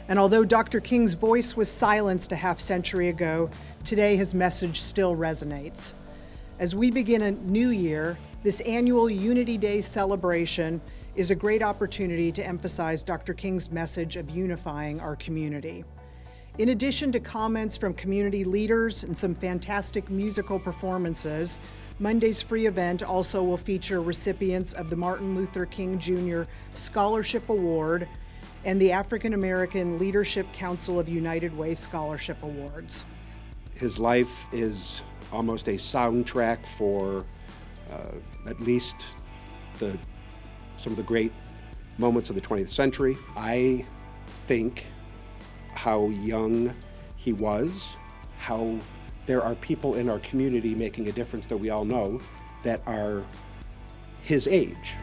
And although Dr. King's voice was silenced a half-century ago, today his message still resonates. As we begin a new year, this annual Unity Day celebration is a great opportunity to emphasize Dr. King's message of unifying our community. In addition to comments from community leaders and some fantastic musical performances, Monday's free event also will feature recipients of the Martin Luther King Jr. Scholarship Award and the African American Leadership Council of United Way Scholarship Awards. His life is almost a soundtrack for at least some of the great moments of the 20th century. I think how young he was, how there are people in our community making a difference that we all know that are his age.